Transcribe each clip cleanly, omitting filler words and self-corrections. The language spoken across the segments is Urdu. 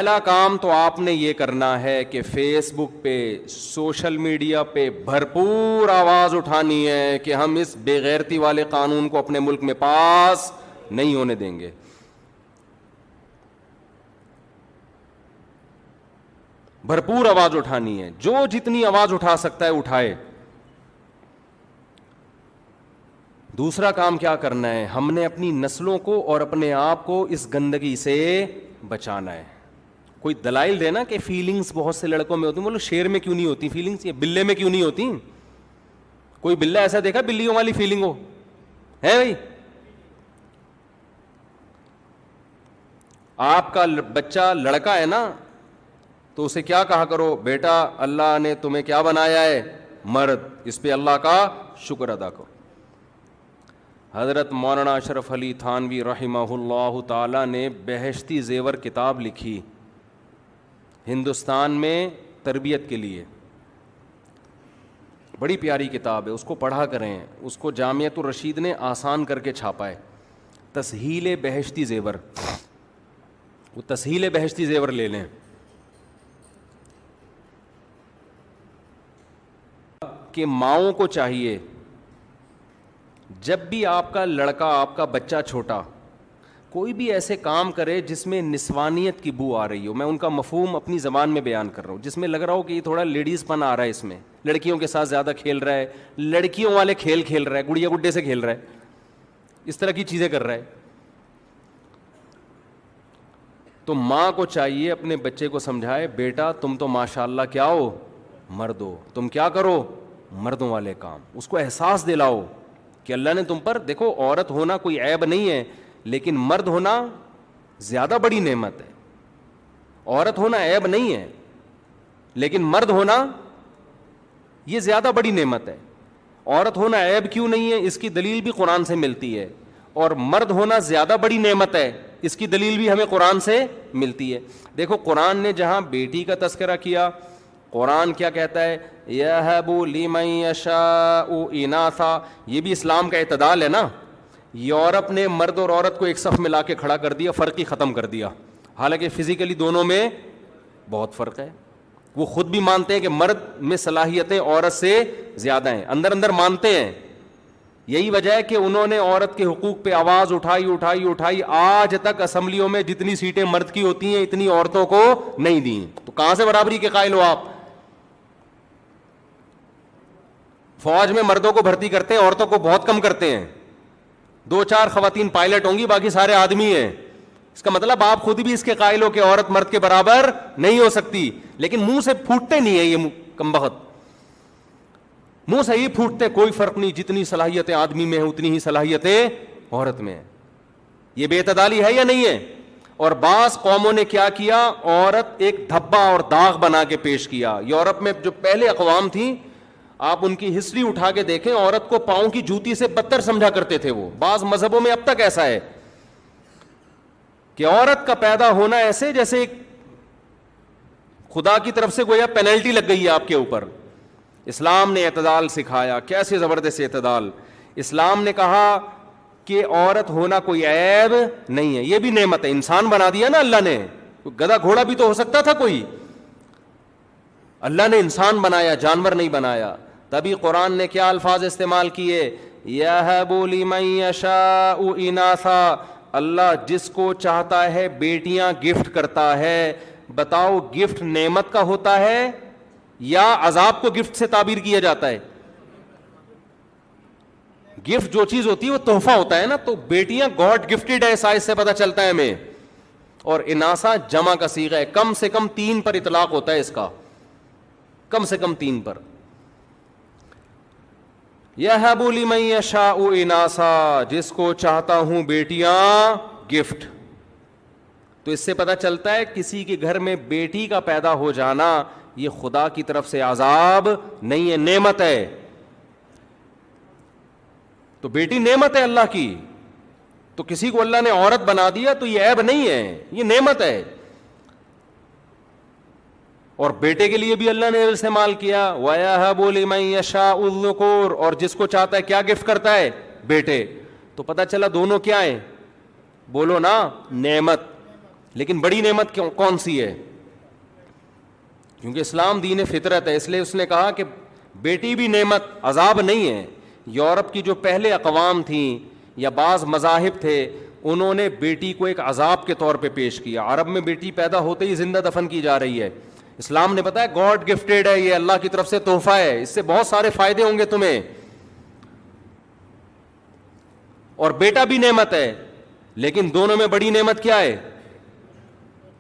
پہلا کام تو آپ نے یہ کرنا ہے کہ فیس بک پہ, سوشل میڈیا پہ بھرپور آواز اٹھانی ہے کہ ہم اس بے غیرتی والے قانون کو اپنے ملک میں پاس نہیں ہونے دیں گے. بھرپور آواز اٹھانی ہے, جو جتنی آواز اٹھا سکتا ہے اٹھائے. دوسرا کام کیا کرنا ہے, ہم نے اپنی نسلوں کو اور اپنے آپ کو اس گندگی سے بچانا ہے. کوئی دلائل دینا کہ فیلنگز بہت سے لڑکوں میں ہوتی ہیں, بولو شیر میں کیوں نہیں ہوتی فیلنگز, یہ بلے میں کیوں نہیں ہوتی؟ کوئی بلہ ایسا دیکھا بلیوں والی فیلنگ ہو ہے بھائی؟ آپ کا بچہ لڑکا ہے نا, تو اسے کیا کہا کرو, بیٹا اللہ نے تمہیں کیا بنایا ہے, مرد, اس پہ اللہ کا شکر ادا کرو. حضرت مولانا اشرف علی تھانوی رحمہ اللہ تعالی نے بہشتی زیور کتاب لکھی ہندوستان میں تربیت کے لیے, بڑی پیاری کتاب ہے, اس کو پڑھا کریں. اس کو جامعۃ الرشید نے آسان کر کے چھاپا ہے, تسہیل بہشتی زیور. وہ تسہیل بہشتی زیور لے لیں. کہ ماؤں کو چاہیے جب بھی آپ کا لڑکا, آپ کا بچہ چھوٹا کوئی بھی ایسے کام کرے جس میں نسوانیت کی بو آ رہی ہو, میں ان کا مفہوم اپنی زبان میں بیان کر رہا ہوں, جس میں لگ رہا ہو کہ یہ تھوڑا لیڈیز پن آ رہا ہے, اس میں لڑکیوں کے ساتھ زیادہ کھیل رہا ہے, لڑکیوں والے کھیل کھیل رہا ہے, گڑیا گڈے سے کھیل رہا ہے, اس طرح کی چیزیں کر رہا ہے, تو ماں کو چاہیے اپنے بچے کو سمجھائے, بیٹا تم تو ماشاءاللہ کیا ہو, مرد ہو, تم کیا کرو مردوں والے کام. اس کو احساس دلاؤ کہ اللہ نے تم پر, دیکھو عورت ہونا کوئی عیب نہیں ہے, لیکن مرد ہونا زیادہ بڑی نعمت ہے. عورت ہونا عیب نہیں ہے, لیکن مرد ہونا یہ زیادہ بڑی نعمت ہے. عورت ہونا عیب کیوں نہیں ہے, اس کی دلیل بھی قرآن سے ملتی ہے, اور مرد ہونا زیادہ بڑی نعمت ہے, اس کی دلیل بھی ہمیں قرآن سے ملتی ہے. دیکھو قرآن نے جہاں بیٹی کا تذکرہ کیا, قرآن کیا کہتا ہے, یَهَبُ لِمَن يَشَاءُ إِنَاثًا, یہ بھی اسلام کا اعتدال ہے نا. یورپ نے مرد اور عورت کو ایک صف میں لا کے کھڑا کر دیا, فرق ہی ختم کر دیا, حالانکہ فزیکلی دونوں میں بہت فرق ہے. وہ خود بھی مانتے ہیں کہ مرد میں صلاحیتیں عورت سے زیادہ ہیں, اندر اندر مانتے ہیں. یہی وجہ ہے کہ انہوں نے عورت کے حقوق پہ آواز اٹھائی. آج تک اسمبلیوں میں جتنی سیٹیں مرد کی ہوتی ہیں اتنی عورتوں کو نہیں دیں. تو کہاں سے برابری کے قائل ہو آپ؟ فوج میں مردوں کو بھرتی کرتے ہیں, عورتوں کو بہت کم کرتے ہیں. 2-4 خواتین پائلٹ ہوں گی, باقی سارے آدمی ہیں. اس کا مطلب آپ خود بھی اس کے قائل ہو کہ عورت مرد کے برابر نہیں ہو سکتی, لیکن منہ سے پھوٹتے نہیں ہیں یہ کمبخت, منہ سے ہی پھوٹتے, کوئی فرق نہیں, جتنی صلاحیتیں آدمی میں ہیں اتنی ہی صلاحیتیں عورت میں ہیں. یہ بے اعتدالی ہے یا نہیں ہے؟ اور بعض قوموں نے کیا کیا, عورت ایک دھبا اور داغ بنا کے پیش کیا. یورپ میں جو پہلے اقوام تھیں, آپ ان کی ہسٹری اٹھا کے دیکھیں, عورت کو پاؤں کی جوتی سے بدتر سمجھا کرتے تھے وہ. بعض مذہبوں میں اب تک ایسا ہے کہ عورت کا پیدا ہونا ایسے جیسے خدا کی طرف سے گویا پینلٹی لگ گئی ہے آپ کے اوپر. اسلام نے اعتدال سکھایا, کیسے زبردست اعتدال. اسلام نے کہا کہ عورت ہونا کوئی عیب نہیں ہے, یہ بھی نعمت ہے. انسان بنا دیا نا اللہ نے, گدھا گھوڑا بھی تو ہو سکتا تھا کوئی, اللہ نے انسان بنایا, جانور نہیں بنایا. تبھی قرآن نے کیا الفاظ استعمال کیے, یَهَبُ لِمَن يَشَاءُ إِنَاثًا, اللہ جس کو چاہتا ہے بیٹیاں گفٹ کرتا ہے. بتاؤ گفٹ نعمت کا ہوتا ہے یا عذاب کو گفٹ سے تعبیر کیا جاتا ہے؟ گفٹ جو چیز ہوتی ہے وہ تحفہ ہوتا ہے نا, تو بیٹیاں گاڈ گفٹڈ ہے, سائز سے پتہ چلتا ہے ہمیں. اور اناسا جمع کا صیغہ ہے, کم سے کم 3 پر اطلاق ہوتا ہے اس کا, کم سے کم 3 پر. یَهَبُ لِمَن يَشَاءُ إِنَاثًا, جس کو چاہتا ہوں بیٹیاں گفٹ. تو اس سے پتہ چلتا ہے کسی کے گھر میں بیٹی کا پیدا ہو جانا یہ خدا کی طرف سے عذاب نہیں ہے, نعمت ہے. تو بیٹی نعمت ہے اللہ کی, تو کسی کو اللہ نے عورت بنا دیا تو یہ عیب نہیں ہے, یہ نعمت ہے. اور بیٹے کے لیے بھی اللہ نے استعمال کیا, وَيَهَبُ لِمَن يَشَاءُ الذُّكُورَ, اور جس کو چاہتا ہے کیا گفٹ کرتا ہے, بیٹے. تو پتہ چلا دونوں کیا ہیں, بولو نا, نعمت. لیکن بڑی نعمت کون سی ہے؟ کیونکہ اسلام دین فطرت ہے، اس لیے اس نے کہا کہ بیٹی بھی نعمت، عذاب نہیں ہے۔ یورپ کی جو پہلے اقوام تھیں یا بعض مذاہب تھے، انہوں نے بیٹی کو ایک عذاب کے طور پہ پیش کیا۔ عرب میں بیٹی پیدا ہوتے ہی زندہ دفن کی جا رہی ہے۔ اسلام نے بتایا گاڈ گفٹیڈ ہے، یہ اللہ کی طرف سے تحفہ ہے، اس سے بہت سارے فائدے ہوں گے تمہیں، اور بیٹا بھی نعمت ہے، لیکن دونوں میں بڑی نعمت کیا ہے؟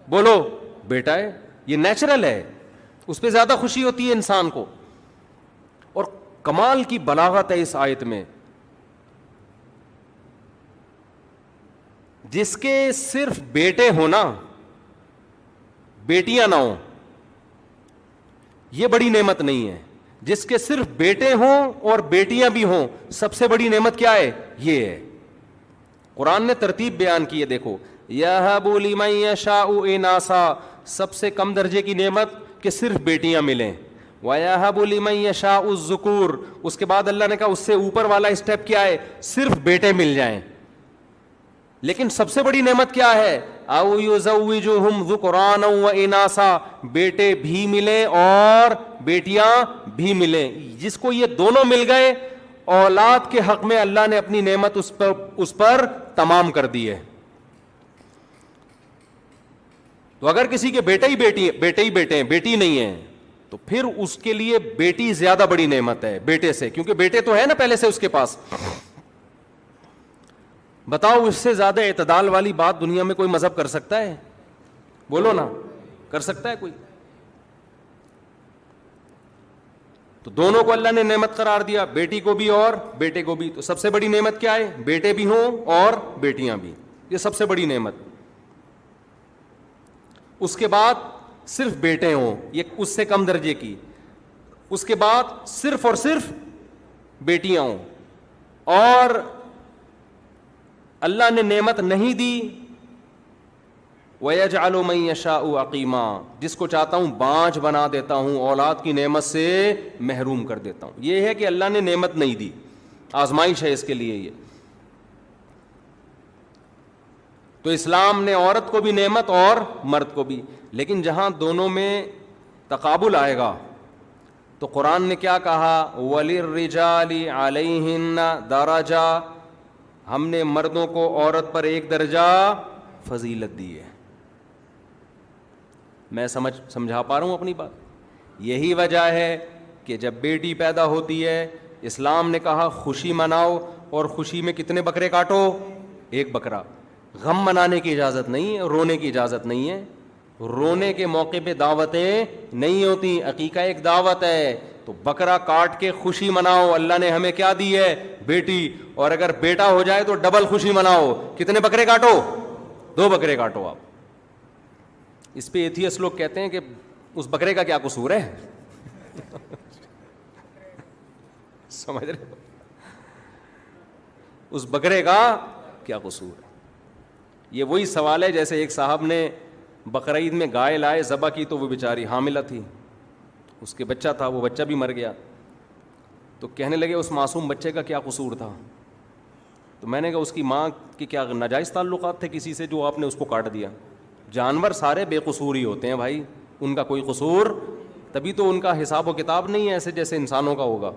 بولو، بیٹا ہے۔ یہ نیچرل ہے، اس پہ زیادہ خوشی ہوتی ہے انسان کو۔ اور کمال کی بلاغت ہے اس آیت میں، جس کے صرف بیٹے ہونا، بیٹیاں نہ ہوں، یہ بڑی نعمت نہیں ہے۔ جس کے صرف بیٹے ہوں اور بیٹیاں بھی ہوں، سب سے بڑی نعمت کیا ہے؟ یہ ہے۔ قرآن نے ترتیب بیان کی ہے، دیکھو، یَهَبُ لِمَن یَشَاءُ إِنَاثًا، سب سے کم درجے کی نعمت کہ صرف بیٹیاں ملیں، وَيَهَبُ لِمَن يَشَاءُ الذُّكُورَ، اس کے بعد اللہ نے کہا اس سے اوپر والا اسٹیپ کیا ہے؟ صرف بیٹے مل جائیں۔ لیکن سب سے بڑی نعمت کیا ہے؟ اَوْ يُزَوِّجُهُمْ ذُكْرَانًا وَإِنَاثًا، بیٹے بھی ملیں اور بیٹیاں بھی ملیں۔ جس کو یہ دونوں مل گئے، اولاد کے حق میں اللہ نے اپنی نعمت اس پر تمام کر دی ہے۔ تو اگر کسی کے بیٹے ہی بیٹے ہیں، بیٹی نہیں ہے، تو پھر اس کے لیے بیٹی زیادہ بڑی نعمت ہے بیٹے سے، کیونکہ بیٹے تو ہے نا پہلے سے اس کے پاس۔ بتاؤ اس سے زیادہ اعتدال والی بات دنیا میں کوئی مذہب کر سکتا ہے؟ بولو نا، کر سکتا ہے کوئی؟ تو دونوں کو اللہ نے نعمت قرار دیا، بیٹی کو بھی اور بیٹے کو بھی۔ تو سب سے بڑی نعمت کیا ہے؟ بیٹے بھی ہوں اور بیٹیاں بھی، یہ سب سے بڑی نعمت۔ اس کے بعد صرف بیٹے ہوں، یہ اس سے کم درجے کی۔ اس کے بعد صرف اور صرف بیٹیاں ہوں، اور اللہ نے نعمت نہیں دی وَيَجْعَلُ مَن يَشَاءُ عَقِيمًا، جس کو چاہتا ہوں بانجھ بنا دیتا ہوں، اولاد کی نعمت سے محروم کر دیتا ہوں۔ یہ ہے کہ اللہ نے نعمت نہیں دی، آزمائش ہے اس کے لیے یہ۔ تو اسلام نے عورت کو بھی نعمت اور مرد کو بھی، لیکن جہاں دونوں میں تقابل آئے گا تو قرآن نے کیا کہا؟ وَلِلرِّجَالِ عَلَيْهِنَّ دَرَجَةٌ، ہم نے مردوں کو عورت پر ایک درجہ فضیلت دی ہے۔ میں سمجھا پا رہا ہوں اپنی بات؟ یہی وجہ ہے کہ جب بیٹی پیدا ہوتی ہے، اسلام نے کہا خوشی مناؤ، اور خوشی میں کتنے بکرے کاٹو؟ ایک بکرا۔ غم منانے کی اجازت نہیں ہے، رونے کی اجازت نہیں ہے۔ رونے کے موقع پہ دعوتیں نہیں ہوتی، عقیقہ ایک دعوت ہے۔ تو بکرا کاٹ کے خوشی مناؤ، اللہ نے ہمیں کیا دی ہے؟ بیٹی۔ اور اگر بیٹا ہو جائے تو ڈبل خوشی مناؤ، کتنے بکرے کاٹو؟ 2 بکرے کاٹو آپ۔ اس پہ ایتھیسٹ لوگ کہتے ہیں کہ اس بکرے کا کیا قصور ہے؟ سمجھ رہے ہو؟ اس بکرے کا کیا قصور ہے؟ یہ وہی سوال ہے جیسے ایک صاحب نے بقرعید میں گائے لائے، ذبح کی، تو وہ بیچاری حاملہ تھی، اس کے بچہ تھا، وہ بچہ بھی مر گیا۔ تو کہنے لگے اس معصوم بچے کا کیا قصور تھا؟ تو میں نے کہا اس کی ماں کی کیا ناجائز تعلقات تھے کسی سے جو آپ نے اس کو کاٹ دیا؟ جانور سارے بے قصور ہی ہوتے ہیں بھائی، ان کا کوئی قصور، تبھی تو ان کا حساب و کتاب نہیں ہے ایسے جیسے انسانوں کا ہوگا۔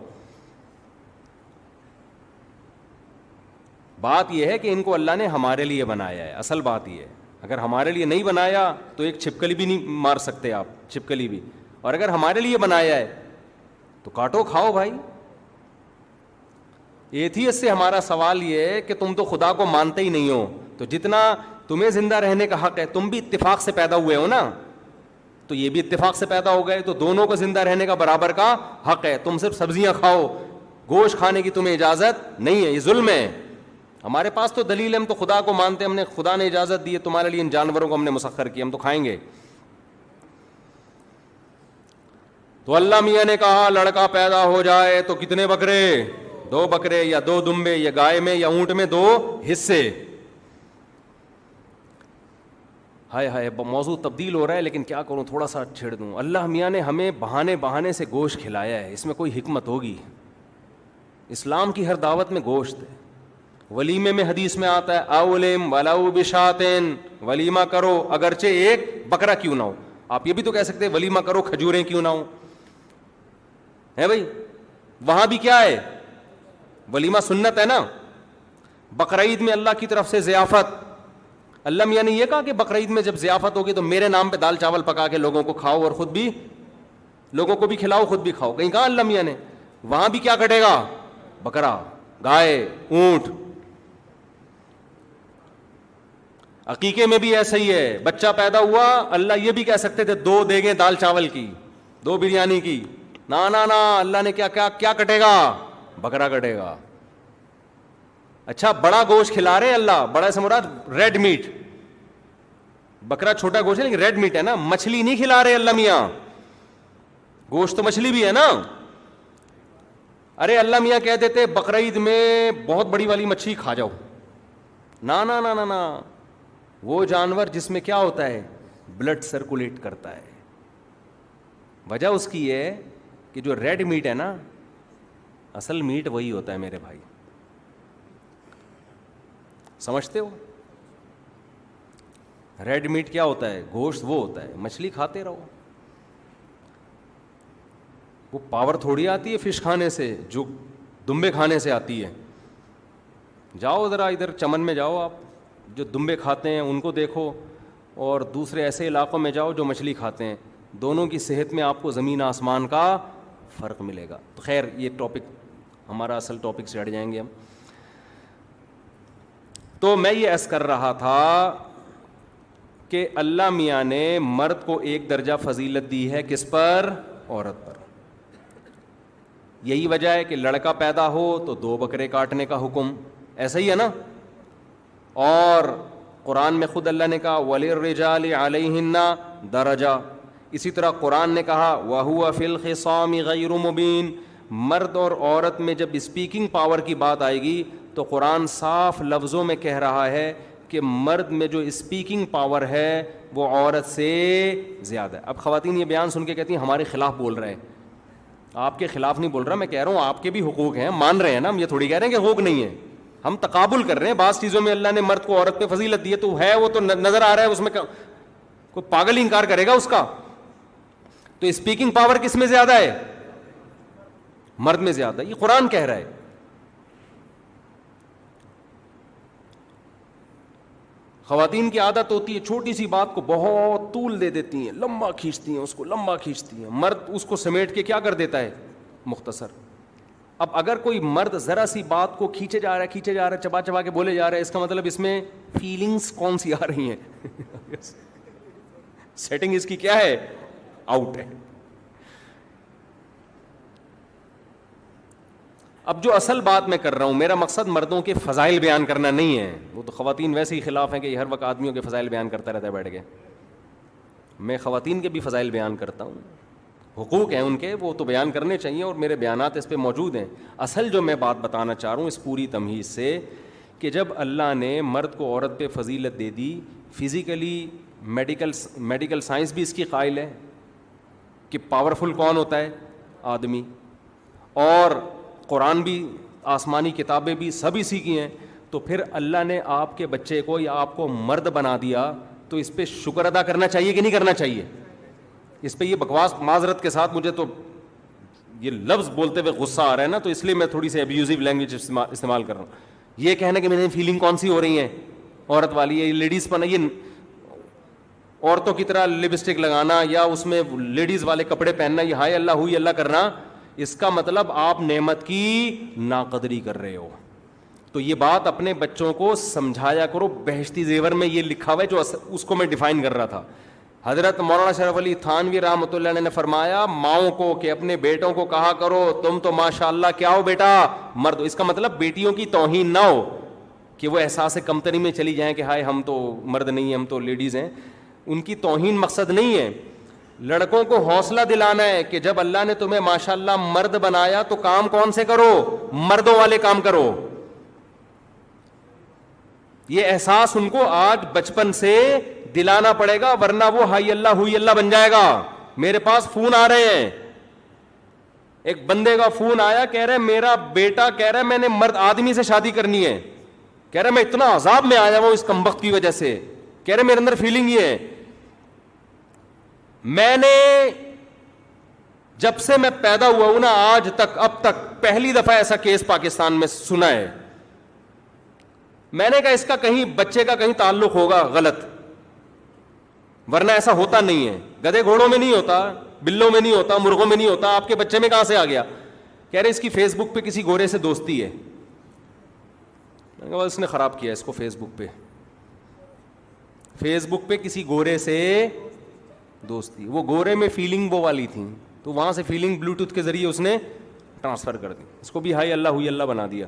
بات یہ ہے کہ ان کو اللہ نے ہمارے لیے بنایا ہے، اصل بات یہ ہے۔ اگر ہمارے لیے نہیں بنایا تو ایک چھپکلی بھی نہیں مار سکتے آپ، چھپکلی بھی، اور اگر ہمارے لیے بنایا ہے تو کاٹو کھاؤ بھائی۔ ایتھیسٹ سے ہمارا سوال یہ ہے کہ تم تو خدا کو مانتے ہی نہیں ہو، تو جتنا تمہیں زندہ رہنے کا حق ہے، تم بھی اتفاق سے پیدا ہوئے ہو نا، تو یہ بھی اتفاق سے پیدا ہو گئے، تو دونوں کو زندہ رہنے کا برابر کا حق ہے۔ تم صرف سبزیاں کھاؤ، گوشت کھانے کی تمہیں اجازت نہیں ہے، یہ ظلم ہے۔ ہمارے پاس تو دلیل ہے، ہم تو خدا کو مانتے ہیں، ہم نے خدا نے اجازت دی ہے، تمہارے لیے ان جانوروں کو ہم نے مسخر کیا، ہم تو کھائیں گے۔ تو اللہ میاں نے کہا لڑکا پیدا ہو جائے تو کتنے بکرے؟ 2 بکرے، یا 2 دمبے، یا گائے میں یا اونٹ میں 2 حصے۔ ہائے ہائے، موضوع تبدیل ہو رہا ہے لیکن کیا کروں، تھوڑا سا چھیڑ دوں۔ اللہ میاں نے ہمیں بہانے سے گوشت کھلایا ہے، اس میں کوئی حکمت ہوگی؟ اسلام کی ہر دعوت میں گوشت ہے، ولیمے میں حدیث میں آتا ہے اولم ولو بشاتن، ولیمہ کرو اگرچہ ایک بکرا کیوں نہ ہو. آپ یہ بھی تو کہہ سکتے ہیں ولیمہ کرو کھجوریں کیوں نہ ہو، ہے بھائی. وہاں بھی کیا ہے، ولیمہ سنت ہے نا. بقرعید میں اللہ کی طرف سے ضیافت، اللہ میاں نے یہ کہا کہ بقرعید میں جب ضیافت ہوگی تو میرے نام پہ دال چاول پکا کے لوگوں کو کھاؤ اور خود بھی لوگوں کو بھی کھلاؤ خود بھی کھاؤ. کہیں کہا اللہ میاں نے. وہاں بھی کیا کٹے گا، بکرا، گائے، اونٹ. عقیقے میں بھی ایسا ہی ہے، بچہ پیدا ہوا اللہ یہ بھی کہہ سکتے تھے 2 دیگیں دال چاول کی، 2 بریانی کی. نا نا نا، اللہ نے کیا کیا کیا کٹے گا، بکرا کٹے گا. اچھا بڑا گوشت کھلا رہے اللہ، بڑا سے مراد ریڈ میٹ، بکرا چھوٹا گوشت ہے لیکن ریڈ میٹ ہے نا. مچھلی نہیں کھلا رہے اللہ میاں، گوشت تو مچھلی بھی ہے نا. ارے اللہ میاں کہہ دیتے بقرعید میں بہت بڑی والی مچھلی کھا جاؤ. نا نا نا نا نا، وہ جانور جس میں کیا ہوتا ہے، بلڈ سرکولیٹ کرتا ہے. وجہ اس کی ہے کہ جو ریڈ میٹ ہے نا، اصل میٹ وہی ہوتا ہے میرے بھائی. سمجھتے ہو؟ ریڈ میٹ کیا ہوتا ہے، گوشت وہ ہوتا ہے. مچھلی کھاتے رہو، وہ پاور تھوڑی آتی ہے فش کھانے سے جو دمبے کھانے سے آتی ہے. جاؤ ذرا ادھر چمن میں جاؤ، آپ جو دمبے کھاتے ہیں ان کو دیکھو، اور دوسرے ایسے علاقوں میں جاؤ جو مچھلی کھاتے ہیں. دونوں کی صحت میں آپ کو زمین آسمان کا فرق ملے گا. تو خیر یہ ٹاپک ہمارا اصل ٹاپک سے ہٹ جائیں گے ہم. تو میں یہ عرض کر رہا تھا کہ اللہ میاں نے مرد کو ایک درجہ فضیلت دی ہے، کس پر، عورت پر. یہی وجہ ہے کہ لڑکا پیدا ہو تو 2 بکرے کاٹنے کا حکم، ایسا ہی ہے نا. اور قرآن میں خود اللہ نے کہا وَلِلرِّجَالِ عَلَيْهِنَّ دَرَجَةٌ. اسی طرح قرآن نے کہا وَهُوَ فِي الْخِصَامِ غَيْرُ مُبِينٍ. مرد اور عورت میں جب اسپیکنگ پاور کی بات آئے گی تو قرآن صاف لفظوں میں کہہ رہا ہے کہ مرد میں جو اسپیکنگ پاور ہے وہ عورت سے زیادہ ہے. اب خواتین یہ بیان سن کے کہتی ہیں ہمارے خلاف بول رہے ہیں. آپ کے خلاف نہیں بول رہا، میں کہہ رہا ہوں آپ کے بھی حقوق ہیں، مان رہے ہیں نا. ہم یہ تھوڑی کہہ رہے ہیں کہ حقوق نہیں ہے، ہم تقابل کر رہے ہیں. بعض چیزوں میں اللہ نے مرد کو عورت پہ فضیلت دی ہے تو ہے، وہ تو نظر آ رہا ہے، اس میں کوئی پاگل انکار کرے گا اس کا. تو اسپیکنگ پاور کس میں زیادہ ہے، مرد میں زیادہ ہے. یہ قرآن کہہ رہا ہے. خواتین کی عادت ہوتی ہے چھوٹی سی بات کو بہت طول دے دیتی ہیں، لمبا کھینچتی ہیں، اس کو لمبا کھینچتی ہیں. مرد اس کو سمیٹ کے کیا کر دیتا ہے، مختصر. اب اگر کوئی مرد ذرا سی بات کو کھینچے جا رہا ہے، چبا چبا کے بولے جا رہا ہے، اس کا مطلب اس میں فیلنگز کون سی آ رہی ہیں سیٹنگ اس کی کیا ہے، آؤٹ ہے. اب جو اصل بات میں کر رہا ہوں، میرا مقصد مردوں کے فضائل بیان کرنا نہیں ہے. وہ تو خواتین ویسے ہی خلاف ہیں کہ یہ ہر وقت آدمیوں کے فضائل بیان کرتا رہتا ہے بیٹھ کے. میں خواتین کے بھی فضائل بیان کرتا ہوں، حقوق ہیں ان کے، وہ تو بیان کرنے چاہیے اور میرے بیانات اس پہ موجود ہیں. اصل جو میں بات بتانا چاہ رہا ہوں اس پوری تمہید سے کہ جب اللہ نے مرد کو عورت پہ فضیلت دے دی، فزیکلی میڈیکل سائنس بھی اس کی قائل ہے کہ پاورفل کون ہوتا ہے، آدمی. اور قرآن بھی، آسمانی کتابیں بھی، سب اسی کی ہیں. تو پھر اللہ نے آپ کے بچے کو یا آپ کو مرد بنا دیا تو اس پہ شکر ادا کرنا چاہیے کہ نہیں کرنا چاہیے. اس پہ یہ بکواس معذرت کے ساتھ، مجھے تو یہ لفظ بولتے ہوئے غصہ آ رہا ہے نا، تو اس لیے میں تھوڑی سی ابیوزو لینگویج استعمال کر رہا ہوں. یہ کہنا کہ میری فیلنگ کون سی ہو رہی ہیں، عورت والی ہے، یہ لیڈیز پر، یہ عورتوں کی طرح لپسٹک لگانا یا اس میں لیڈیز والے کپڑے پہننا، یہ ہائے اللہ ہوئی اللہ کرنا، اس کا مطلب آپ نعمت کی ناقدری کر رہے ہو. تو یہ بات اپنے بچوں کو سمجھایا کرو. بہشتی زیور میں یہ لکھا ہوا ہے، جو اس کو میں ڈیفائن کر رہا تھا. حضرت مولانا شرف علی تھانوی رحمۃ اللہ نے فرمایا ماؤں کو کہ اپنے بیٹوں کو کہا کرو تم تو ماشاءاللہ کیا ہو بیٹا، مرد ہو. اس کا مطلب بیٹیوں کی توہین نہ ہو کہ وہ احساس کمتری میں چلی جائیں کہ ہائے ہم تو مرد نہیں ہیں، ہم تو لیڈیز ہیں. ان کی توہین مقصد نہیں ہے. لڑکوں کو حوصلہ دلانا ہے کہ جب اللہ نے تمہیں ماشاءاللہ مرد بنایا تو کام کون سے کرو، مردوں والے کام کرو. یہ احساس ان کو آج بچپن سے دلانا پڑے گا، ورنہ وہ ہائی اللہ ہوئی اللہ بن جائے گا. میرے پاس فون آ رہے ہیں، ایک بندے کا فون آیا، کہہ رہے میرا بیٹا کہہ رہا ہے میں نے مرد آدمی سے شادی کرنی ہے. کہہ رہے میں اتنا عذاب میں آیا ہوں اس کمبخت کی وجہ سے. کہہ رہے میرے اندر فیلنگ یہ ہے, میں نے جب سے میں پیدا ہوا ہوں نا آج تک, اب تک پہلی دفعہ ایسا کیس پاکستان میں سنا ہے. میں نے کہا اس کا کہیں بچے کا کہیں تعلق ہوگا غلط, ورنہ ایسا ہوتا نہیں ہے. گدھے گھوڑوں میں نہیں ہوتا, بلوں میں نہیں ہوتا, مرغوں میں نہیں ہوتا, آپ کے بچے میں کہاں سے آ گیا؟ کہہ رہے اس کی فیس بک پہ کسی گورے سے دوستی ہے. میں نے کہا اس نے خراب کیا اس کو فیس بک پہ, فیس بک پہ کسی گورے سے دوستی. وہ گورے میں فیلنگ وہ والی تھی, تو وہاں سے فیلنگ بلوٹوتھ کے ذریعے اس نے ٹرانسفر کر دی, اس کو بھی ہائی اللہ ہوئی اللہ بنا دیا.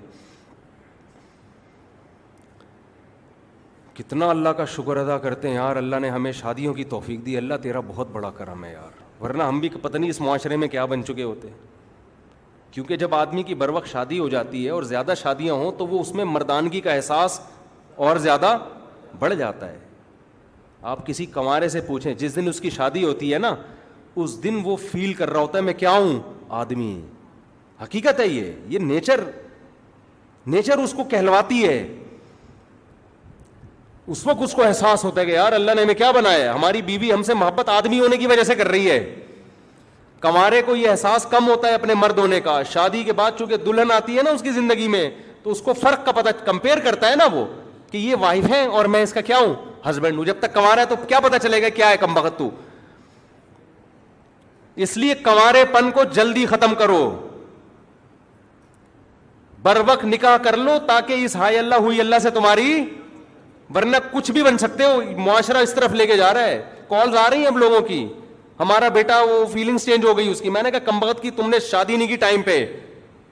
کتنا اللہ کا شکر ادا کرتے ہیں یار, اللہ نے ہمیں شادیوں کی توفیق دی, اللہ تیرا بہت بڑا کرم ہے یار, ورنہ ہم بھی پتہ نہیں اس معاشرے میں کیا بن چکے ہوتے. کیونکہ جب آدمی کی بر وقت شادی ہو جاتی ہے اور زیادہ شادیاں ہوں تو وہ اس میں مردانگی کا احساس اور زیادہ بڑھ جاتا ہے. آپ کسی کنوارے سے پوچھیں, جس دن اس کی شادی ہوتی ہے نا اس دن وہ فیل کر رہا ہوتا ہے میں کیا ہوں, آدمی. حقیقت ہے یہ نیچر اس کو کہلواتی ہے. اس وقت اس کو احساس ہوتا ہے کہ یار اللہ نے ہمیں کیا بنایا ہے, ہماری بیوی ہم سے محبت آدمی ہونے کی وجہ سے کر رہی ہے. کنوارے کو یہ احساس کم ہوتا ہے اپنے مرد ہونے کا. شادی کے بعد چونکہ دلہن آتی ہے نا اس کی زندگی میں, تو اس کو فرق کا پتہ, کمپیئر کرتا ہے نا وہ کہ یہ وائف ہے اور میں اس کا کیا ہوں, ہسبینڈ ہوں. جب تک کنوارا ہے تو کیا پتہ چلے گا کیا ہے کمبخت تو. اس لیے کنوارے پن کو جلدی ختم کرو, بر وقت نکاح کر لو تاکہ اس ہائی اللہ ہوئی اللہ سے تمہاری, ورنہ کچھ بھی بن سکتے ہو. معاشرہ اس طرف لے کے جا رہا ہے, کالز آ رہی ہیں اب لوگوں کی, ہمارا بیٹا وہ فیلنگز چینج ہو گئی اس کی. میں نے کہا کمبخت کی تم نے شادی نہیں کی ٹائم پہ,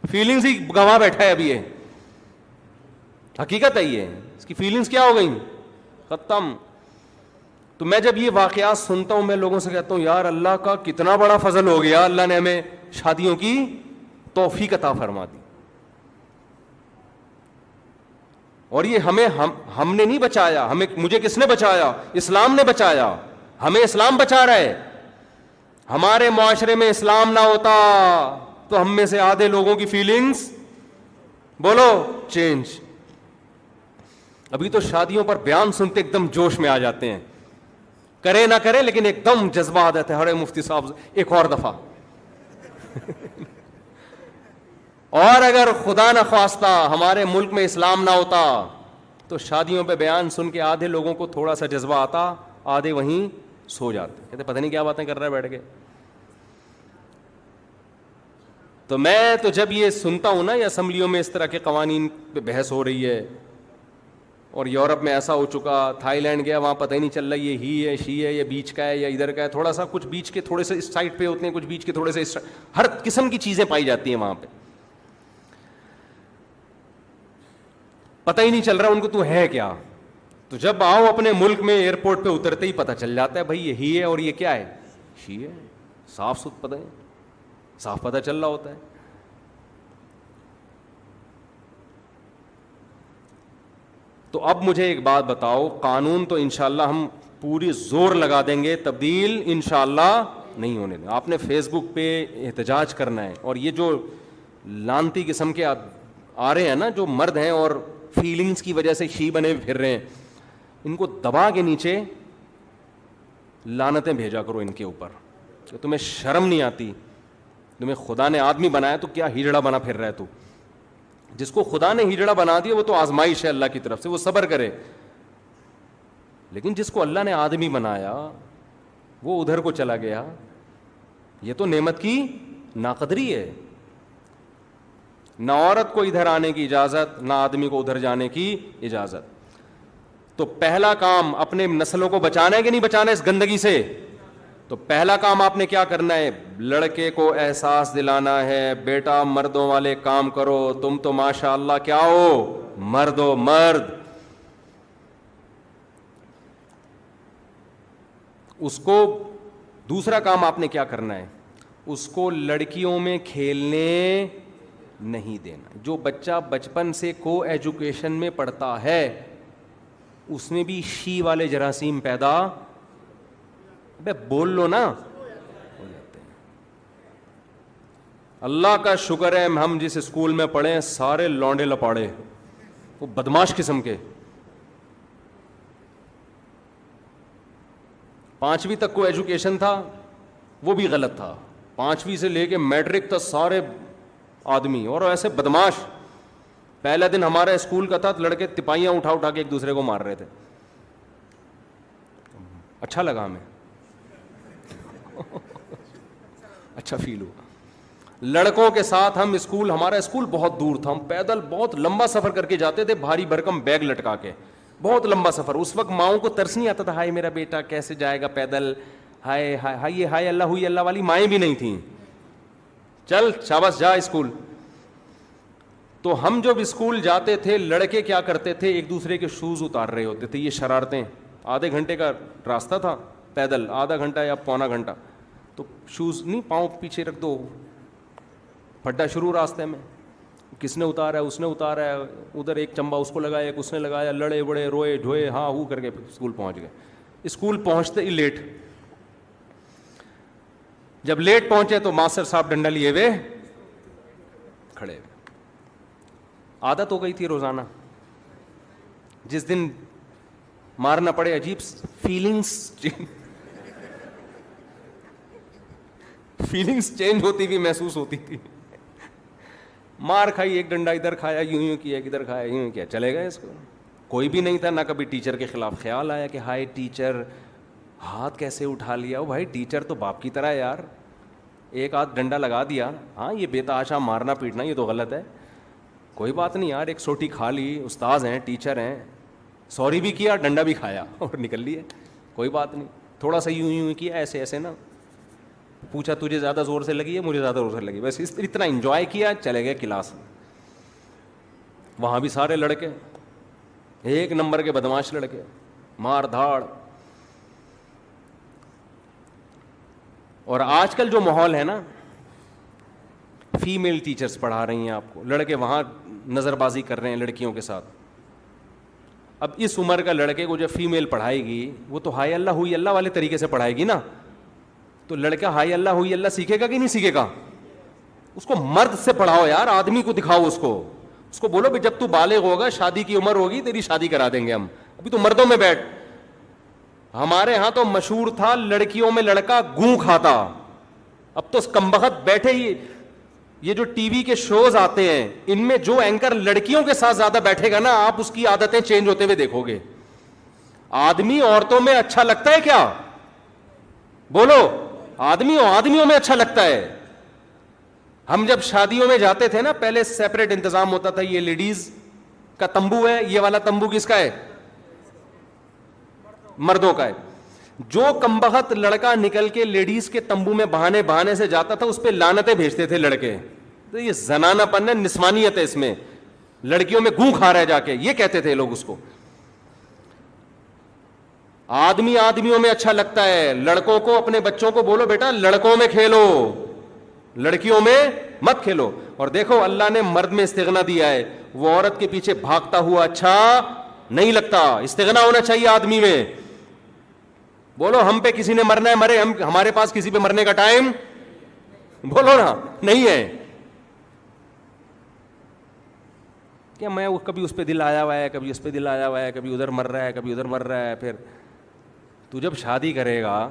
فیلنگز ہی گواہ بیٹھا ہے ابھی. یہ حقیقت ہے, یہ اس کی فیلنگز کیا ہو گئی, ختم. تو میں جب یہ واقعات سنتا ہوں میں لوگوں سے کہتا ہوں یار اللہ کا کتنا بڑا فضل ہو گیا, اللہ نے ہمیں شادیوں کی توفیق عطا فرما دی. اور یہ ہم نے نہیں بچایا, مجھے کس نے بچایا, اسلام نے بچایا. ہمیں اسلام بچا رہا ہے. ہمارے معاشرے میں اسلام نہ ہوتا تو ہم میں سے آدھے لوگوں کی فیلنگز بولو چینج. ابھی تو شادیوں پر بیان سنتے ایک دم جوش میں آ جاتے ہیں, کرے نہ کرے لیکن ایک دم جذبہ آ جاتا ہے, ارے مفتی صاحب ایک اور دفعہ. اور اگر خدا نہ خواستہ ہمارے ملک میں اسلام نہ ہوتا تو شادیوں پہ بیان سن کے آدھے لوگوں کو تھوڑا سا جذبہ آتا, آدھے وہیں سو جاتے, کہتے پتہ نہیں کیا باتیں کر رہا ہے بیٹھ کے. تو میں تو جب یہ سنتا ہوں نا, یہ اسمبلیوں میں اس طرح کے قوانین پہ بحث ہو رہی ہے, اور یورپ میں ایسا ہو چکا, تھائی لینڈ گیا وہاں پتہ ہی نہیں چل رہا یہ ہی ہے شی ہے, یہ بیچ کا ہے یا ادھر کا ہے, تھوڑا سا کچھ بیچ کے تھوڑے سے اس سائڈ پہ ہوتے ہیں, کچھ بیچ کے تھوڑے سے ہر قسم کی چیزیں پائی جاتی ہیں وہاں پہ. پتہ ہی نہیں چل رہا ان کو تو ہے کیا. تو جب آؤ اپنے ملک میں ایئرپورٹ پہ اترتے ہی پتہ چل جاتا ہے بھائی یہ ہی ہے اور یہ کیا ہے, شی ہے. صاف ست پتہ ہے, صاف پتہ چل رہا ہوتا ہے. تو اب مجھے ایک بات بتاؤ, قانون تو انشاءاللہ ہم پوری زور لگا دیں گے, تبدیل انشاءاللہ نہیں ہونے دیں. آپ نے فیس بک پہ احتجاج کرنا ہے, اور یہ جو لانتی قسم کے آ رہے ہیں نا جو مرد ہیں اور فیلنگز کی وجہ سے شی بنے پھر رہے ہیں, ان کو دبا کے نیچے لعنتیں بھیجا کرو ان کے اوپر کہ تمہیں شرم نہیں آتی, تمہیں خدا نے آدمی بنایا تو کیا ہیجڑا بنا پھر رہا ہے تو. جس کو خدا نے ہیجڑا بنا دیا وہ تو آزمائش ہے اللہ کی طرف سے, وہ صبر کرے. لیکن جس کو اللہ نے آدمی بنایا وہ ادھر کو چلا گیا, یہ تو نعمت کی ناقدری ہے. نہ عورت کو ادھر آنے کی اجازت, نہ آدمی کو ادھر جانے کی اجازت. تو پہلا کام اپنے نسلوں کو بچانا ہے کہ نہیں بچانا ہے اس گندگی سے. تو پہلا کام آپ نے کیا کرنا ہے, لڑکے کو احساس دلانا ہے بیٹا مردوں والے کام کرو, تم تو ماشاء اللہ کیا ہو, مرد ہو, مرد. اس کو دوسرا کام آپ نے کیا کرنا ہے, اس کو لڑکیوں میں کھیلنے نہیں دینا. جو بچہ بچپن سے کو ایجوکیشن میں پڑھتا ہے اس میں بھی شی والے جراثیم پیدا, بے بول لو نا, ہو جاتے ہیں. اللہ کا شکر ہے ہم جس اسکول میں پڑھے سارے لونڈے لپاڑے, وہ بدماش قسم کے. 5ویں تک کو ایجوکیشن تھا وہ بھی غلط تھا, 5ویں سے لے کے میٹرک تک سارے آدمی اور ایسے بدماش. پہلا دن ہمارا اسکول کا تھا, لڑکے تپائیاں اٹھا اٹھا کے ایک دوسرے کو مار رہے تھے. اچھا لگا ہمیں, اچھا فیل ہوا. لڑکوں کے ساتھ ہم اسکول, ہمارا اسکول بہت دور تھا, ہم پیدل بہت لمبا سفر کر کے جاتے تھے, بھاری بھرکم بیگ لٹکا کے, بہت لمبا سفر. اس وقت ماؤں کو ترس نہیں آتا تھا, ہائے میرا بیٹا کیسے جائے گا پیدل, ہائے ہائے یہ ہائے اللہ ہوئی اللہ والی مائیں بھی نہیں تھیں, چل شاباش جا اسکول. تو ہم جب اسکول جاتے تھے لڑکے کیا کرتے تھے, ایک دوسرے کے شوز اتار رہے ہوتے تھے, یہ شرارتیں. آدھے گھنٹے کا راستہ تھا پیدل, آدھا گھنٹہ یا پونا گھنٹہ, تو شوز نہیں, پاؤں پیچھے رکھ دو, پھڈا شروع راستے میں, کس نے اتارا ہے, اس نے اتارا ہے, ادھر ایک چمبا اس کو لگایا, ایک اس نے لگایا, لڑے بڑے روئے ڈھوئے ہاں ہو کر کے اسکول پہنچ گئے. اسکول پہنچتے ہی لیٹ. جب لیٹ پہنچے تو ماسٹر صاحب ڈنڈا لیے ہوئے کھڑے. عادت ہو گئی تھی روزانہ, جس دن مارنا پڑے عجیب فیلنگس چینج ہوتی ہوئی محسوس ہوتی تھی. مار کھائی, ایک ڈنڈا ادھر کھایا, یوں کیا, ادھر کھایا, یوں کیا, چلے گئے. اس کو کوئی بھی نہیں تھا, نہ کبھی ٹیچر کے خلاف خیال آیا کہ ہائے ٹیچر ہاتھ کیسے اٹھا لیا. او بھائی ٹیچر تو باپ کی طرح ہے یار, ایک ہاتھ ڈنڈا لگا دیا, ہاں یہ بیتحاشا مارنا پیٹنا یہ تو غلط ہے, کوئی بات نہیں یار, ایک سوٹی کھا لی, استاذ ہیں ٹیچر ہیں, سوری بھی کیا, ڈنڈا بھی کھایا اور نکل لیے, کوئی بات نہیں. تھوڑا سا یوں کیا, ایسے ایسے نا, پوچھا تجھے زیادہ زور سے لگی ہے, مجھے زیادہ زور سے لگی, بس اتنا انجوائے کیا, چلے گئے کلاس. وہاں بھی سارے لڑکے ایک نمبر کے بدماش لڑکے, مار دھاڑ. اور آج کل جو ماحول ہے نا, فیمیل ٹیچرز پڑھا رہی ہیں آپ کو, لڑکے وہاں نظر بازی کر رہے ہیں لڑکیوں کے ساتھ. اب اس عمر کا لڑکے کو جب فیمیل پڑھائے گی, وہ تو ہائے اللہ ہوئی اللہ والے طریقے سے پڑھائے گی نا, تو لڑکا ہائے اللہ ہوئی اللہ سیکھے گا کہ نہیں سیکھے گا. اس کو مرد سے پڑھاؤ یار, آدمی کو دکھاؤ, اس کو بولو کہ جب تو بالغ ہوگا, شادی کی عمر ہوگی, تیری شادی کرا دیں گے ہم, ابھی تو مردوں میں بیٹھ. ہمارے ہاں تو مشہور تھا لڑکیوں میں لڑکا گوں کھاتا, اب تو کمبخت بیٹھے ہی. یہ جو ٹی وی کے شوز آتے ہیں ان میں جو اینکر لڑکیوں کے ساتھ زیادہ بیٹھے گا نا, آپ اس کی عادتیں چینج ہوتے ہوئے دیکھو گے. آدمی عورتوں میں اچھا لگتا ہے کیا, بولو, آدمیوں میں اچھا لگتا ہے. ہم جب شادیوں میں جاتے تھے نا, پہلے سیپریٹ انتظام ہوتا تھا, یہ لیڈیز کا تمبو ہے, یہ والا تمبو کس کا ہے, مردوں کا ہے. جو کمبخت لڑکا نکل کے لیڈیز کے تمبو میں بہانے سے جاتا تھا, اس پہ لعنتیں بھیجتے تھے لڑکے, تو یہ زنانہ پن ہے, نسوانیت ہے اس میں, لڑکیوں میں گوں کھا رہا ہے جا کے, یہ کہتے تھے لوگ اس کو. آدمیوں میں اچھا لگتا ہے. لڑکوں کو, اپنے بچوں کو بولو بیٹا لڑکوں میں کھیلو, لڑکیوں میں مت کھیلو. اور دیکھو اللہ نے مرد میں استغنا دیا ہے, وہ عورت کے پیچھے بھاگتا ہوا اچھا نہیں لگتا, استغنا ہونا چاہیے آدمی میں. بولو ہم پہ کسی نے مرنا ہے مرے, ہمارے پاس کسی پہ مرنے کا ٹائم, بولو نا, نہیں ہے. کیا میں کبھی اس پہ دل آیا ہوا ہے, کبھی اس پہ دل آیا ہوا ہے, کبھی ادھر مر رہا ہے, کبھی ادھر مر رہا ہے. پھر تو جب شادی کرے گا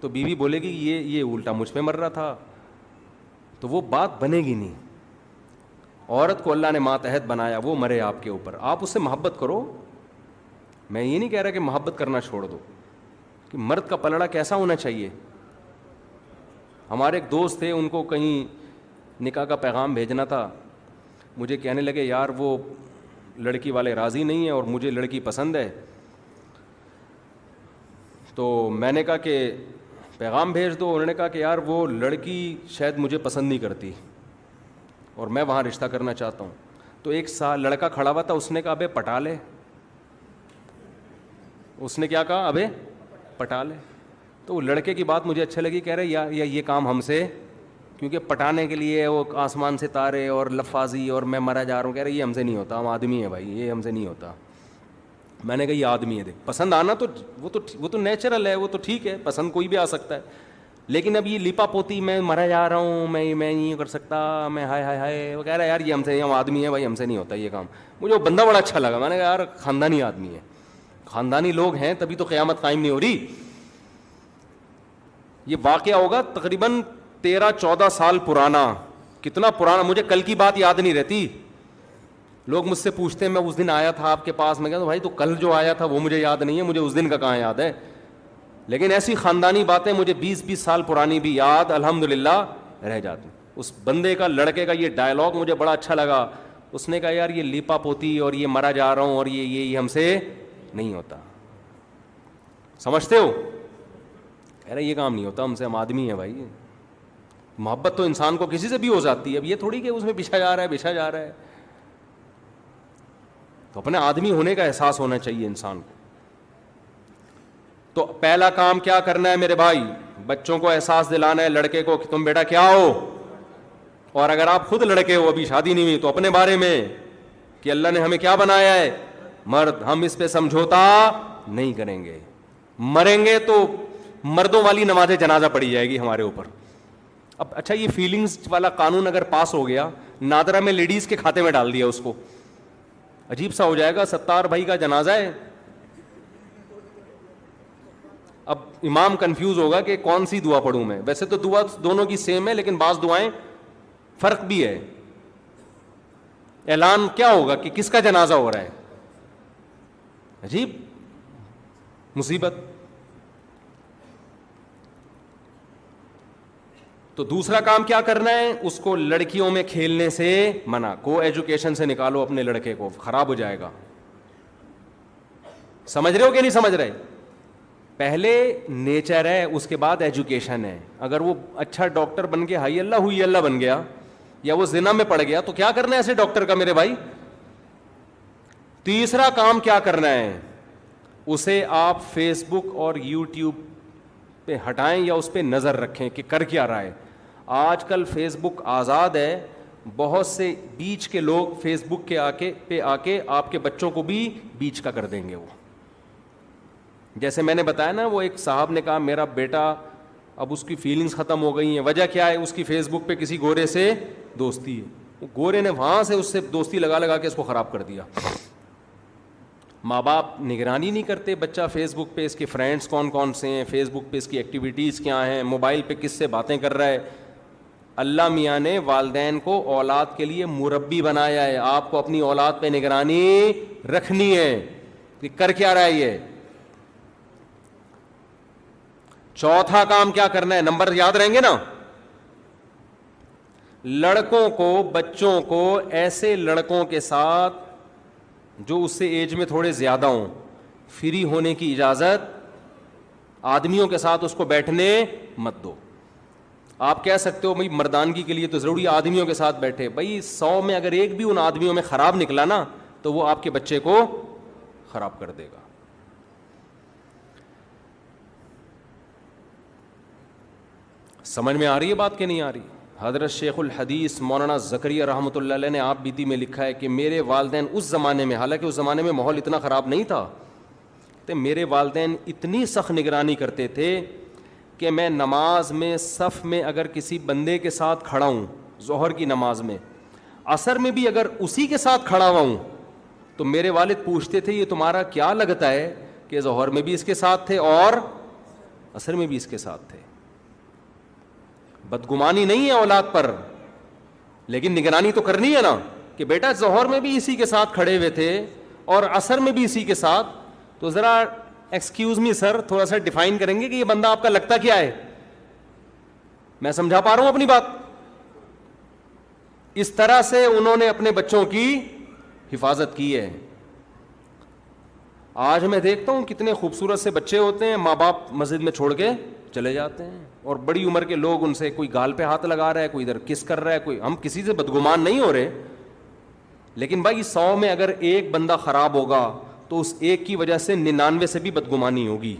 تو بیوی بولے گی یہ الٹا مجھ پہ مر رہا تھا, تو وہ بات بنے گی نہیں. عورت کو اللہ نے ماتحت بنایا, وہ مرے آپ کے اوپر, آپ اس سے محبت کرو. میں یہ نہیں کہہ رہا کہ محبت کرنا چھوڑ دو, کہ مرد کا پلڑا کیسا ہونا چاہیے. ہمارے ایک دوست تھے, ان کو کہیں نکاح کا پیغام بھیجنا تھا, مجھے کہنے لگے یار وہ لڑکی والے راضی نہیں ہیں اور مجھے لڑکی پسند ہے. تو میں نے کہا کہ پیغام بھیج دو. انہوں نے کہا کہ یار وہ لڑکی شاید مجھے پسند نہیں کرتی اور میں وہاں رشتہ کرنا چاہتا ہوں. تو ایک سال لڑکا کھڑا ہوا تھا, اس نے کہا ابے پٹا لے. اس نے کیا کہا, ابے پٹا لے. تو وہ لڑکے کی بات مجھے اچھا لگی, کہہ رہے یا یہ کام ہم سے, کیونکہ پٹانے کے لیے وہ آسمان سے تارے اور لفاظی اور میں مرا جا رہا ہوں, کہہ رہے یہ ہم سے نہیں ہوتا, ہم آدمی ہیں بھائی, یہ ہم سے نہیں ہوتا. میں نے کہا یہ آدمی ہے, دیکھ پسند آنا تو وہ تو نیچرل ہے, وہ تو ٹھیک ہے, پسند کوئی بھی آ سکتا ہے, لیکن اب یہ لیپا پوتی میں مرا جا رہا ہوں, میں نہیں کر سکتا, میں ہائے ہائے ہائے وہ کہہ رہا ہے یار یہ ہم سے, ہم آدمی ہیں بھائی, ہم سے نہیں ہوتا یہ کام. مجھے وہ بندہ بڑا اچھا لگا, میں نے کہا یار خاندانی آدمی ہے, خاندانی لوگ ہیں تبھی تو قیامت قائم نہیں ہو رہی. یہ واقعہ ہوگا تقریباً 13-14 سال پرانا. کتنا پرانا مجھے کل کی بات یاد نہیں رہتی. لوگ مجھ سے پوچھتے ہیں میں اس دن آیا تھا آپ کے پاس, میں کہتا ہوں بھائی تو کل جو آیا تھا وہ مجھے یاد نہیں ہے, مجھے اس دن کا کہاں یاد ہے. لیکن ایسی خاندانی باتیں مجھے 20-20 سال پرانی بھی یاد الحمدللہ رہ جاتی. اس بندے کا, لڑکے کا یہ ڈائلاگ مجھے بڑا اچھا لگا. اس نے کہا یار یہ لیپا پوتی اور یہ مرا جا رہا ہوں اور یہ ہم سے نہیں ہوتا, سمجھتے ہو. کہہ رہے یہ کام نہیں ہوتا ہم سے, ہم آدمی ہیں بھائی. محبت تو انسان کو کسی سے بھی ہو جاتی ہے, اب یہ تھوڑی کہ اس میں بچھا جا رہا ہے. تو اپنے آدمی ہونے کا احساس ہونا چاہیے انسان کو. تو پہلا کام کیا کرنا ہے میرے بھائی, بچوں کو احساس دلانا ہے لڑکے کو کہ تم بیٹا کیا ہو. اور اگر آپ خود لڑکے ہو, ابھی شادی نہیں ہوئی, تو اپنے بارے میں کہ اللہ نے ہمیں کیا بنایا ہے, مرد. ہم اس پہ سمجھوتا نہیں کریں گے. مریں گے تو مردوں والی نماز جنازہ پڑی جائے گی ہمارے اوپر. اب اچھا یہ فیلنگز والا قانون اگر پاس ہو گیا, نادرہ میں لیڈیز کے کھاتے میں ڈال دیا اس کو, عجیب سا ہو جائے گا. ستار بھائی کا جنازہ ہے, اب امام کنفیوز ہوگا کہ کون سی دعا پڑھوں میں. ویسے تو دعا دونوں کی سیم ہے, لیکن بعض دعائیں فرق بھی ہے. اعلان کیا ہوگا کہ کس کا جنازہ ہو رہا ہے, عجیب مصیبت. تو دوسرا کام کیا کرنا ہے, اس کو لڑکیوں میں کھیلنے سے منع. کو ایجوکیشن سے نکالو اپنے لڑکے کو, خراب ہو جائے گا. سمجھ رہے ہو کہ نہیں سمجھ رہے. پہلے نیچر ہے, اس کے بعد ایجوکیشن ہے. اگر وہ اچھا ڈاکٹر بن کے ہائی اللہ ہوئی اللہ بن گیا, یا وہ زنا میں پڑ گیا, تو کیا کرنا ہے ایسے ڈاکٹر کا میرے بھائی. تیسرا کام کیا کرنا ہے, اسے آپ فیس بک اور یوٹیوب پہ ہٹائیں یا اس پہ نظر رکھیں کہ کر کیا رہا ہے. آج کل فیس بک آزاد ہے, بہت سے بیچ کے لوگ فیس بک کے پہ آ کے آپ کے بچوں کو بھی بیچ کا کر دیں گے. وہ جیسے میں نے بتایا نا, وہ ایک صاحب نے کہا میرا بیٹا اب اس کی فیلنگز ختم ہو گئی ہیں. وجہ کیا ہے, اس کی فیس بک پہ کسی گورے سے دوستی ہے. وہ گورے نے وہاں سے اس سے دوستی لگا کے اس کو خراب کر دیا. ماں باپ نگرانی نہیں کرتے, بچہ فیس بک پہ اس کے فرینڈس کون کون سے ہیں, فیس بک پہ اس کی ایکٹیویٹیز کیا ہیں, موبائل پہ کس سے باتیں کر رہا ہے. اللہ میاں نے والدین کو اولاد کے لیے مربی بنایا ہے. آپ کو اپنی اولاد پہ نگرانی رکھنی ہے کہ کر کیا رہا ہے یہ. چوتھا کام کیا کرنا ہے, نمبر یاد رہیں گے نا. لڑکوں کو, بچوں کو ایسے لڑکوں کے ساتھ جو اس سے ایج میں تھوڑے زیادہ ہوں, فری ہونے کی اجازت. آدمیوں کے ساتھ اس کو بیٹھنے مت دو. آپ کہہ سکتے ہو بھائی مردانگی کے لیے تو ضروری آدمیوں کے ساتھ بیٹھے. بھائی 100 میں اگر ایک بھی ان آدمیوں میں خراب نکلا نا, تو وہ آپ کے بچے کو خراب کر دے گا. سمجھ میں آ رہی ہے بات کہ نہیں آ رہی. حضرت شیخ الحدیث مولانا زکریا رحمۃ اللہ علیہ نے آپ بیتی میں لکھا ہے کہ میرے والدین اس زمانے میں, حالانکہ اس زمانے میں ماحول اتنا خراب نہیں تھا, تو میرے والدین اتنی سخت نگرانی کرتے تھے کہ میں نماز میں صف میں اگر کسی بندے کے ساتھ کھڑا ہوں, ظہر کی نماز میں, عصر میں بھی اگر اسی کے ساتھ کھڑا ہوا ہوں, تو میرے والد پوچھتے تھے یہ تمہارا کیا لگتا ہے کہ ظہر میں بھی اس کے ساتھ تھے اور عصر میں بھی اس کے ساتھ تھے. بدگمانی نہیں ہے اولاد پر, لیکن نگرانی تو کرنی ہے نا کہ بیٹا ظہر میں بھی اسی کے ساتھ کھڑے ہوئے تھے اور عصر میں بھی اسی کے ساتھ. تو ذرا ایکسکیوز می سر, تھوڑا سا ڈیفائن کریں گے کہ یہ بندہ آپ کا لگتا کیا ہے. میں سمجھا پا رہا ہوں اپنی بات. اس طرح سے انہوں نے اپنے بچوں کی حفاظت کی ہے. آج میں دیکھتا ہوں کتنے خوبصورت سے بچے ہوتے ہیں, ماں باپ مسجد میں چھوڑ کے چلے جاتے ہیں, اور بڑی عمر کے لوگ ان سے, کوئی گال پہ ہاتھ لگا رہا ہے, کوئی ادھر کس کر رہا ہے, کوئی. ہم کسی سے بدگمان نہیں ہو رہے, لیکن بھائی 100 میں اگر ایک بندہ خراب ہوگا تو اس ایک کی وجہ سے 99 سے بھی بدگمانی ہوگی.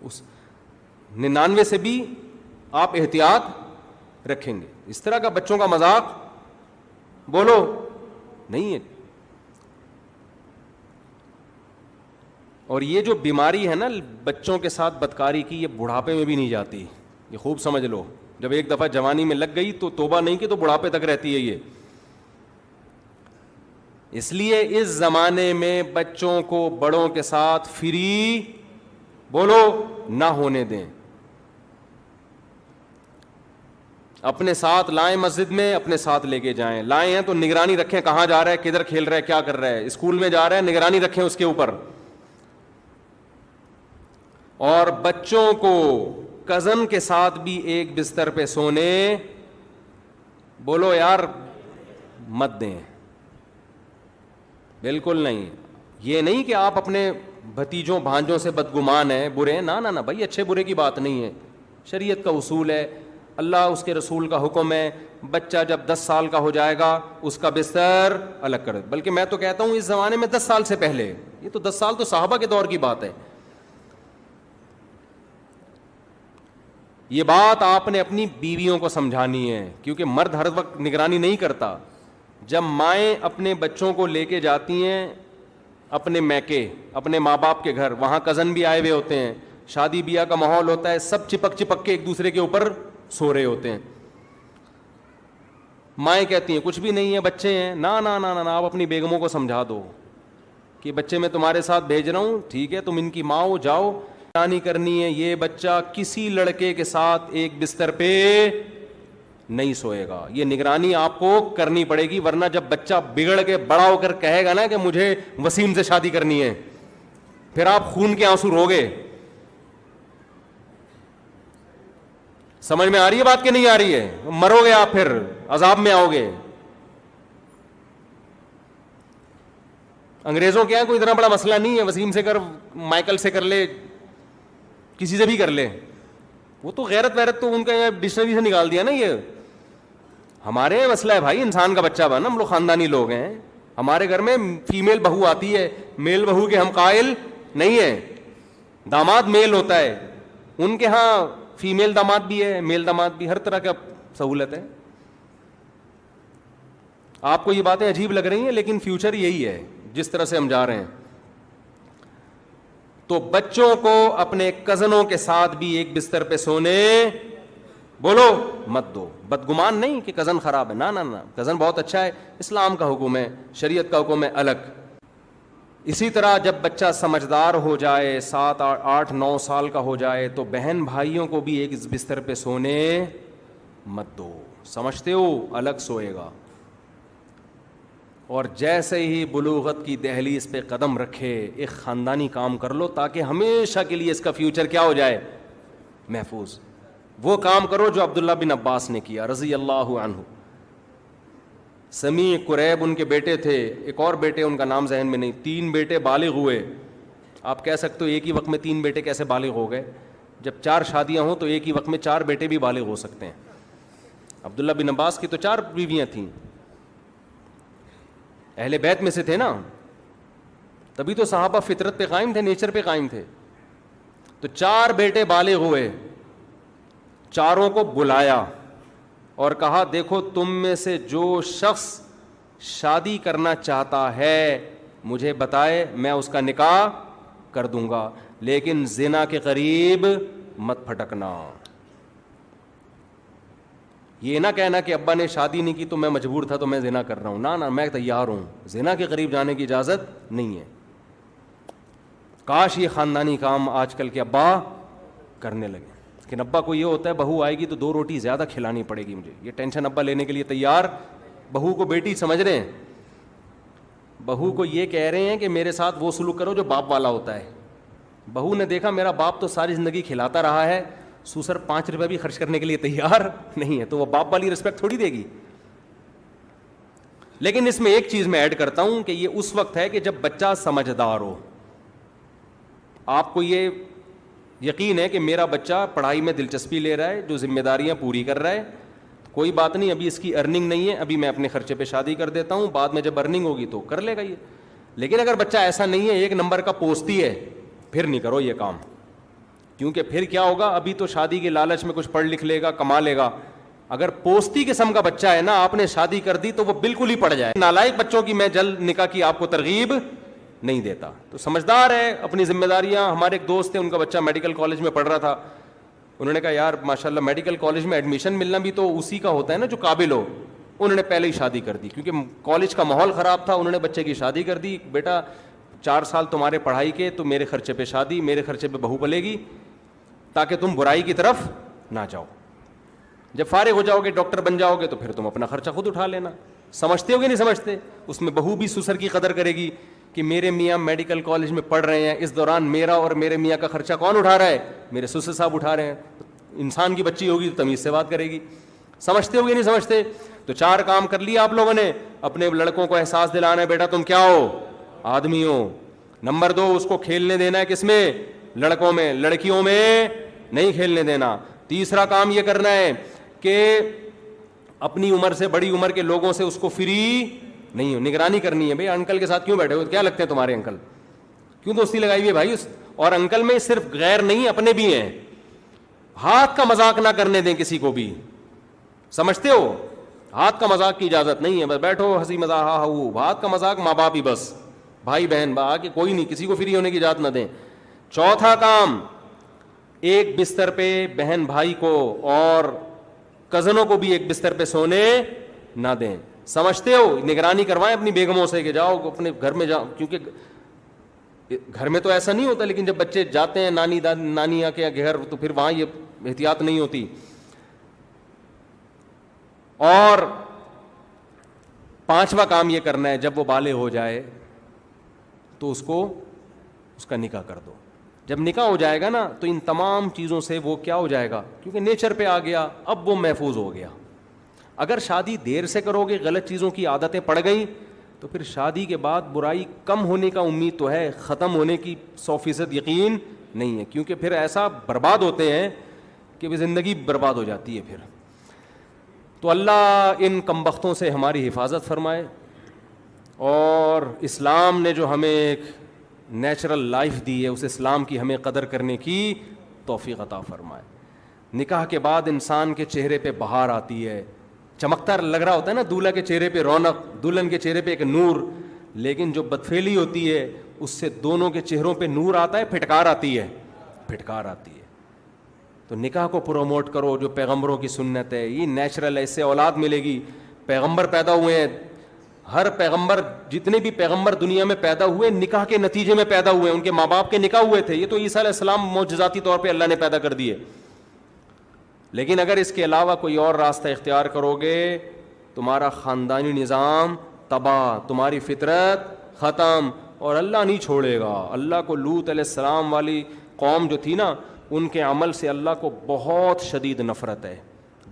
اس 99 سے بھی آپ احتیاط رکھیں گے. اس طرح کا بچوں کا مذاق بولو نہیں ہے. اور یہ جو بیماری ہے نا بچوں کے ساتھ بدکاری کی، یہ بڑھاپے میں بھی نہیں جاتی، یہ خوب سمجھ لو. جب ایک دفعہ جوانی میں لگ گئی تو توبہ نہیں کی تو بڑھاپے تک رہتی ہے یہ. اس لیے اس زمانے میں بچوں کو بڑوں کے ساتھ فری بولو نہ ہونے دیں. اپنے ساتھ لائیں، مسجد میں اپنے ساتھ لے کے جائیں. لائے ہیں تو نگرانی رکھیں کہاں جا رہا ہے، کدھر کھیل رہا ہے، کیا کر رہا ہے. اسکول میں جا رہا ہے، نگرانی رکھیں اس کے اوپر. اور بچوں کو کزن کے ساتھ بھی ایک بستر پہ سونے بولو یار مت دیں، بالکل نہیں. یہ نہیں کہ آپ اپنے بھتیجوں بھانجوں سے بدگمان ہیں، برے ہیں، نہ نہ بھائی، اچھے برے کی بات نہیں ہے. شریعت کا اصول ہے، اللہ اس کے رسول کا حکم ہے، بچہ جب 10 سال کا ہو جائے گا اس کا بستر الگ کر دے. بلکہ میں تو کہتا ہوں اس زمانے میں 10 سال سے پہلے، یہ تو 10 سال تو صحابہ کے دور کی بات ہے. یہ بات آپ نے اپنی بیویوں کو سمجھانی ہے، کیونکہ مرد ہر وقت نگرانی نہیں کرتا. جب مائیں اپنے بچوں کو لے کے جاتی ہیں اپنے میکے، اپنے ماں باپ کے گھر، وہاں کزن بھی آئے ہوئے ہوتے ہیں، شادی بیاہ کا ماحول ہوتا ہے، سب چپک چپک کے ایک دوسرے کے اوپر سو رہے ہوتے ہیں. مائیں کہتی ہیں کچھ بھی نہیں ہے، بچے ہیں. نہ نہ نہ نہ، آپ اپنی بیگموں کو سمجھا دو کہ بچے میں تمہارے ساتھ بھیج رہا ہوں، ٹھیک ہے، تم ان کی ماں ہو، جاؤ. نگرانی کرنی ہے، یہ بچہ کسی لڑکے کے ساتھ ایک بستر پہ نہیں سوئے گا. یہ نگرانی آپ کو کرنی پڑے گی، ورنہ جب بچہ بگڑ کے بڑا ہو کر کہے گا نا کہ مجھے وسیم سے شادی کرنی ہے، پھر آپ خون کے آنسو روگے. سمجھ میں آ رہی ہے بات کہ نہیں آ رہی ہے؟ مرو گے آپ، پھر عذاب میں آؤ گے. انگریزوں کے یہاں کوئی اتنا بڑا مسئلہ نہیں ہے، وسیم سے کر، مائیکل سے کر لے، کسی سے بھی کر لے. وہ تو غیرت ویرت تو ان کا ڈکشنری سے نکال دیا نا. یہ ہمارے مسئلہ ہے بھائی، انسان کا بچہ بنا، ہم لوگ خاندانی لوگ ہیں. ہمارے گھر میں فیمیل بہو آتی ہے، میل بہو کے ہم قائل نہیں ہیں. داماد میل ہوتا ہے، ان کے ہاں فیمیل داماد بھی ہے، میل داماد بھی، ہر طرح کا سہولت ہے. آپ کو یہ باتیں عجیب لگ رہی ہیں لیکن فیوچر یہی ہے جس طرح سے ہم جا رہے ہیں. تو بچوں کو اپنے کزنوں کے ساتھ بھی ایک بستر پہ سونے بولو مت دو. بدگمان نہیں کہ کزن خراب ہے، نہ نہ نہ، کزن بہت اچھا ہے، اسلام کا حکم ہے، شریعت کا حکم ہے الگ. اسی طرح جب بچہ سمجھدار ہو جائے، 7 8 9 سال کا ہو جائے، تو بہن بھائیوں کو بھی ایک بستر پہ سونے مت دو. سمجھتے ہو؟ الگ سوئے گا. اور جیسے ہی بلوغت کی دہلیز پہ قدم رکھے ایک خاندانی کام کر لو تاکہ ہمیشہ کے لیے اس کا فیوچر کیا ہو جائے؟ محفوظ. وہ کام کرو جو عبداللہ بن عباس نے کیا رضی اللہ عنہ. سمیع قریب ان کے بیٹے تھے، ایک اور بیٹے ان کا نام ذہن میں نہیں. 3 بیٹے بالغ ہوئے. آپ کہہ سکتے ہو ایک ہی وقت میں 3 بیٹے کیسے بالغ ہو گئے؟ جب 4 شادیاں ہوں تو ایک ہی وقت میں 4 بیٹے بھی بالغ ہو سکتے ہیں. عبداللہ بن عباس کی تو 4 بیویاں تھیں، اہل بیت میں سے تھے نا، تبھی تو صحابہ فطرت پہ قائم تھے، نیچر پہ قائم تھے. تو 4 بیٹے بالغ ہوئے، چاروں کو بلایا اور کہا دیکھو تم میں سے جو شخص شادی کرنا چاہتا ہے مجھے بتائے، میں اس کا نکاح کر دوں گا، لیکن زنا کے قریب مت پھٹکنا. یہ نہ کہنا کہ ابا نے شادی نہیں کی تو میں مجبور تھا تو میں زنا کر رہا ہوں. نہ میں تیار ہوں، زنا کے قریب جانے کی اجازت نہیں ہے. کاش یہ خاندانی کام آج کل کے ابا کرنے لگے. لیکن ابا کو یہ ہوتا ہے بہو آئے گی تو 2 روٹی زیادہ کھلانی پڑے گی مجھے، یہ ٹینشن ابا لینے کے لیے تیار. بہو کو بیٹی سمجھ رہے ہیں، بہو کو یہ کہہ رہے ہیں کہ میرے ساتھ وہ سلوک کرو جو باپ والا ہوتا ہے. بہو نے دیکھا میرا باپ تو ساری زندگی کھلاتا رہا ہے، سوسر 5 روپے بھی خرچ کرنے کے لیے تیار نہیں ہے، تو وہ باپ والی رسپیکٹ تھوڑی دے گی. لیکن اس میں ایک چیز میں ایڈ کرتا ہوں کہ یہ اس وقت ہے کہ جب بچہ سمجھدار ہو. آپ کو یہ یقین ہے کہ میرا بچہ پڑھائی میں دلچسپی لے رہا ہے، جو ذمہ داریاں پوری کر رہا ہے، کوئی بات نہیں، ابھی اس کی ارننگ نہیں ہے، ابھی میں اپنے خرچے پہ شادی کر دیتا ہوں، بعد میں جب ارننگ ہوگی تو کر لے گا یہ. لیکن اگر بچہ ایسا نہیں ہے، 1 نمبر کا پوستی ہے، پھر نہیں کرو یہ کام. کیونکہ پھر کیا ہوگا، ابھی تو شادی کے لالچ میں کچھ پڑھ لکھ لے گا، کما لے گا. اگر پوستی قسم کا بچہ ہے نا، آپ نے شادی کر دی تو وہ بالکل ہی پڑ جائے. نالائق بچوں کی میں جلد نکاح کی آپ کو ترغیب نہیں دیتا. تو سمجھدار ہے, اپنی ذمہ داریاں. ہمارے ایک دوست تھے, ان کا بچہ میڈیکل کالج میں پڑھ رہا تھا. انہوں نے کہا یار ماشاءاللہ میڈیکل کالج میں ایڈمیشن ملنا بھی تو اسی کا ہوتا ہے نا جو قابل ہو. انہوں نے پہلے ہی شادی کر دی, کیونکہ کالج کا ماحول خراب تھا. انہوں نے بچے کی شادی کر دی. بیٹا 4 سال تمہارے پڑھائی کے, تو میرے خرچے پہ شادی, میرے خرچے پہ بہو پلے گی, تاکہ تم برائی کی طرف نہ جاؤ. جب فارغ ہو جاؤ گے, ڈاکٹر بن جاؤ گے, تو پھر تم اپنا خرچہ خود اٹھا لینا. سمجھتے ہو کہ نہیں سمجھتے؟ اس میں بہو بھی سسر کی قدر کرے گی کہ میرے میاں میڈیکل کالج میں پڑھ رہے ہیں, اس دوران میرا اور میرے میاں کا خرچہ کون اٹھا رہا ہے؟ میرے سسر صاحب اٹھا رہے ہیں. انسان کی بچی ہوگی تو تمیز سے بات کرے گی. سمجھتے ہو کہ نہیں سمجھتے؟ تو 4 کام کر لیا آپ لوگوں نے. اپنے لڑکوں کو احساس دلانا ہے بیٹا تم کیا ہو؟ آدمی ہو. نمبر 2, اس کو کھیلنے دینا ہے کس میں؟ لڑکوں میں. لڑکیوں میں نہیں کھیلنے دینا. تیسرا کام یہ کرنا ہے کہ اپنی عمر سے, بڑی عمر کے لوگوں سے اس کو فری نہیں ہو, نگرانی کرنی ہے. بھائی انکل کے ساتھ کیوں بیٹھے ہو؟ کیا لگتے ہیں تمہارے انکل؟ کیوں دوستی لگائی ہوئی ہے بھائی؟ اور انکل میں صرف غیر نہیں, اپنے بھی ہیں. ہاتھ کا مذاق نہ کرنے دیں کسی کو بھی. سمجھتے ہو؟ ہاتھ کا مذاق کی اجازت نہیں ہے. بس بیٹھو ہنسی مذاق, ہاں ہاتھ کا مذاق ماں باپ ہی بس, بھائی بہن باقی کوئی نہیں. کسی کو فری ہونے کی اجازت نہ دیں. چوتھا کام, ایک بستر پہ بہن بھائی کو اور کزنوں کو بھی ایک بستر پہ سونے نہ دیں. سمجھتے ہو؟ نگرانی کروائیں اپنی بیگموں سے کہ جاؤ اپنے گھر میں جاؤ, کیونکہ گھر میں تو ایسا نہیں ہوتا, لیکن جب بچے جاتے ہیں نانی کے گھر تو پھر وہاں یہ احتیاط نہیں ہوتی. اور 5واں کام یہ کرنا ہے, جب وہ بالغ ہو جائے تو اس کا نکاح کر دو. جب نکاح ہو جائے گا نا تو ان تمام چیزوں سے وہ کیا ہو جائے گا, کیونکہ نیچر پہ آ گیا, اب وہ محفوظ ہو گیا. اگر شادی دیر سے کرو گے, غلط چیزوں کی عادتیں پڑ گئیں, تو پھر شادی کے بعد برائی کم ہونے کا امید تو ہے, ختم ہونے کی 100% یقین نہیں ہے, کیونکہ پھر ایسا برباد ہوتے ہیں کہ وہ زندگی برباد ہو جاتی ہے پھر. تو اللہ ان کمبختوں سے ہماری حفاظت فرمائے, اور اسلام نے جو ہمیں ایک نیچرل لائف دی ہے, اس اسلام کی ہمیں قدر کرنے کی توفیق عطا فرمائے. نکاح کے بعد انسان کے چہرے پہ بہار آتی ہے, چمکتا لگ رہا ہوتا ہے نا, دولہا کے چہرے پہ رونق, دلہن کے چہرے پہ ایک نور. لیکن جو بدفعلی ہوتی ہے اس سے دونوں کے چہروں پہ نور آتا ہے, پھٹکار آتی ہے. تو نکاح کو پروموٹ کرو, جو پیغمبروں کی سنت ہے, یہ نیچرل ہے, اس سے اولاد ملے گی. پیغمبر پیدا ہوئے ہیں, ہر پیغمبر, جتنے بھی پیغمبر دنیا میں پیدا ہوئے نکاح کے نتیجے میں پیدا ہوئے, ان کے ماں باپ کے نکاح ہوئے تھے. یہ تو عیسیٰ علیہ السلام معجزاتی طور پہ اللہ نے پیدا کر دیے. لیکن اگر اس کے علاوہ کوئی اور راستہ اختیار کرو گے, تمہارا خاندانی نظام تباہ, تمہاری فطرت ختم, اور اللہ نہیں چھوڑے گا. اللہ کو لوط علیہ السلام والی قوم جو تھی نا, ان کے عمل سے اللہ کو بہت شدید نفرت ہے,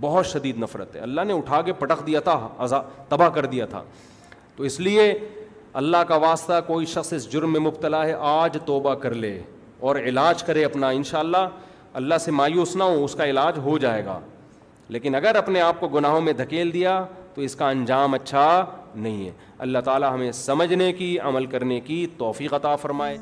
بہت شدید نفرت ہے. اللہ نے اٹھا کے پٹک دیا تھا, تباہ کر دیا تھا. تو اس لیے اللہ کا واسطہ, کوئی شخص اس جرم میں مبتلا ہے, آج توبہ کر لے اور علاج کرے اپنا. انشاءاللہ اللہ سے مایوس نہ ہو, اس کا علاج ہو جائے گا. لیکن اگر اپنے آپ کو گناہوں میں دھکیل دیا تو اس کا انجام اچھا نہیں ہے. اللہ تعالی ہمیں سمجھنے کی, عمل کرنے کی توفیق عطا فرمائے.